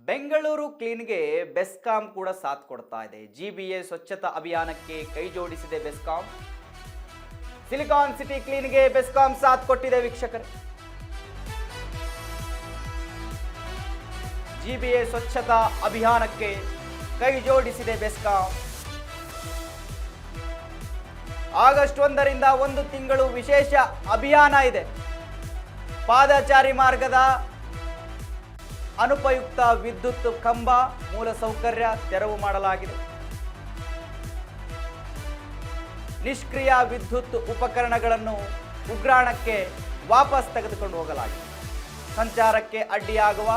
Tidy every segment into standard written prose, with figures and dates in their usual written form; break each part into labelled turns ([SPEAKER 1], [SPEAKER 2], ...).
[SPEAKER 1] ಬೆಂಗಳೂರು ಕ್ಲೀನ್ಗೆ ಬೆಸ್ಕಾಂ ಕೂಡ ಸಾಥ್ ಕೊಡ್ತಾ ಇದೆ. ಜಿಬಿಎ ಸ್ವಚ್ಛತಾ ಅಭಿಯಾನಕ್ಕೆ ಕೈ ಜೋಡಿಸಿದೆ ಬೆಸ್ಕಾಂ. ಸಿಲಿಕಾನ್ ಸಿಟಿ ಕ್ಲೀನ್ಗೆ ಬೆಸ್ಕಾಂ ಸಾಥ್ ಕೊಟ್ಟಿದೆ ವೀಕ್ಷಕರೇ. ಜಿಬಿಎ ಸ್ವಚ್ಛತಾ ಅಭಿಯಾನಕ್ಕೆ ಕೈ ಜೋಡಿಸಿದೆ ಬೆಸ್ಕಾಂ. ಆಗಸ್ಟ್ 1ರಿಂದ 1 ತಿಂಗಳು ವಿಶೇಷ ಅಭಿಯಾನ ಇದೆ. ಪಾದಚಾರಿ ಮಾರ್ಗದ ಅನುಪಯುಕ್ತ ವಿದ್ಯುತ್ ಕಂಬ ಮೂಲಸೌಕರ್ಯ ತೆರವು ಮಾಡಲಾಗಿದೆ. ನಿಷ್ಕ್ರಿಯ ವಿದ್ಯುತ್ ಉಪಕರಣಗಳನ್ನು ಉಗ್ರಾಣಕ್ಕೆ ವಾಪಸ್ ತೆಗೆದುಕೊಂಡು ಹೋಗಲಾಗಿದೆ. ಸಂಚಾರಕ್ಕೆ ಅಡ್ಡಿಯಾಗುವ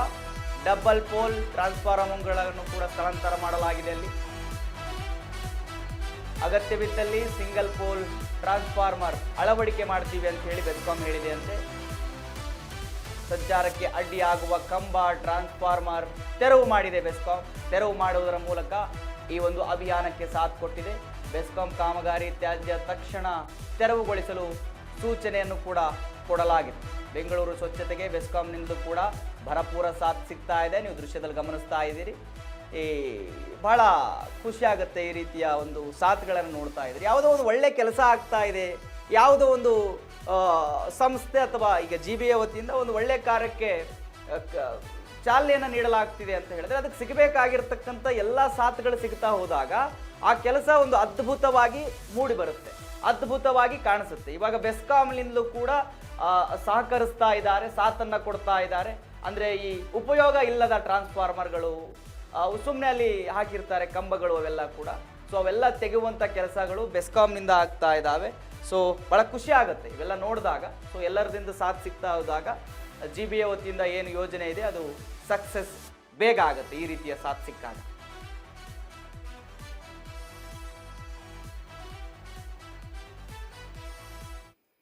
[SPEAKER 1] ಡಬಲ್ ಪೋಲ್ ಟ್ರಾನ್ಸ್ಫಾರ್ಮರ್ಗಳನ್ನು ಕೂಡ ಸ್ಥಳಾಂತರ ಮಾಡಲಾಗಿದೆ. ಅಲ್ಲಿ ಅಗತ್ಯವಿದ್ದಲ್ಲಿ ಸಿಂಗಲ್ ಪೋಲ್ ಟ್ರಾನ್ಸ್ಫಾರ್ಮರ್ ಅಳವಡಿಕೆ ಮಾಡ್ತೀವಿ ಅಂತ ಹೇಳಿ ಬೆಸ್ಕಾಂ ಹೇಳಿದೆ ಅಂತೆ. ಸಂಚಾರಕ್ಕೆ ಅಡ್ಡಿಯಾಗುವ ಕಂಬ ಟ್ರಾನ್ಸ್ಫಾರ್ಮರ್ ತೆರವು ಮಾಡಿದೆ ಬೆಸ್ಕಾಂ. ತೆರವು ಮಾಡುವುದರ ಮೂಲಕ ಈ ಒಂದು ಅಭಿಯಾನಕ್ಕೆ ಸಾಥ್ ಕೊಟ್ಟಿದೆ. ಬೆಸ್ಕಾಂ ಕಾಮಗಾರಿ ತ್ಯಾಜ್ಯ ತಕ್ಷಣ ತೆರವುಗೊಳಿಸಲು ಸೂಚನೆಯನ್ನು ಕೂಡ ಕೊಡಲಾಗಿದೆ. ಬೆಂಗಳೂರು ಸ್ವಚ್ಛತೆಗೆ ಬೆಸ್ಕಾಂನಿಂದ ಕೂಡ ಭರಪೂರ ಸಾಥ್ ಸಿಗ್ತಾ ಇದೆ. ನೀವು ದೃಶ್ಯದಲ್ಲಿ ಗಮನಿಸ್ತಾ ಇದ್ದೀರಿ. ಬಹಳ ಖುಷಿ ಆಗುತ್ತೆ ಈ ರೀತಿಯ ಒಂದು ಸಾಥ್ಗಳನ್ನು ನೋಡ್ತಾ ಇದ್ದೀರಿ. ಯಾವುದೋ ಒಂದು ಒಳ್ಳೆ ಕೆಲಸ ಆಗ್ತಾ ಇದೆ, ಯಾವುದೋ ಒಂದು ಸಂಸ್ಥೆ ಅಥವಾ ಈಗ ಜಿಬಿಎ ವತಿಯಿಂದ ಒಂದು ಒಳ್ಳೆ ಕಾರ್ಯಕ್ಕೆ ಚಾಲನೆಯನ್ನು ನೀಡಲಾಗ್ತಿದೆ ಅಂತ ಹೇಳಿದ್ರೆ ಅದಕ್ಕೆ ಸಿಗಬೇಕಾಗಿರ್ತಕ್ಕಂಥ ಎಲ್ಲ ಸಾಥ್ಗಳು ಸಿಗ್ತಾ ಹೋದಾಗ ಆ ಕೆಲಸ ಒಂದು ಅದ್ಭುತವಾಗಿ ಮೂಡಿ ಬರುತ್ತೆ, ಅದ್ಭುತವಾಗಿ ಕಾಣಿಸುತ್ತೆ. ಇವಾಗ ಬೆಸ್ಕಾಂನಿಂದಲೂ ಕೂಡ ಸಹಕರಿಸ್ತಾ ಇದ್ದಾರೆ, ಸಾಥನ್ನು ಕೊಡ್ತಾ ಇದ್ದಾರೆ. ಅಂದರೆ ಈ ಉಪಯೋಗ ಇಲ್ಲದ ಟ್ರಾನ್ಸ್ಫಾರ್ಮರ್ಗಳು ಸುಮ್ಮನೆ ಅಲ್ಲಿ ಹಾಕಿರ್ತಾರೆ ಕಂಬಗಳು, ಅವೆಲ್ಲ ಕೂಡ ಸೊ ಅವೆಲ್ಲ ತೆಗೆಯುವಂಥ ಕೆಲಸಗಳು ಬೆಸ್ಕಾಂನಿಂದ ಆಗ್ತಾ ಇದ್ದಾವೆ. ಸೊ ಭಾಳ ಖುಷಿ ಆಗುತ್ತೆ ಇವೆಲ್ಲ ನೋಡಿದಾಗ. ಸೊ ಎಲ್ಲರದಿಂದ ಸಾಥ್ ಸಿಗ್ತಾ ಹೋದಾಗ ಜಿಬಿಎ ವತಿಯಿಂದ ಏನು ಯೋಜನೆ ಇದೆ ಅದು ಸಕ್ಸಸ್ ಬೇಗ ಆಗುತ್ತೆ ಈ ರೀತಿಯ ಸಾಥ್ ಸಿಕ್ಕಾಗ.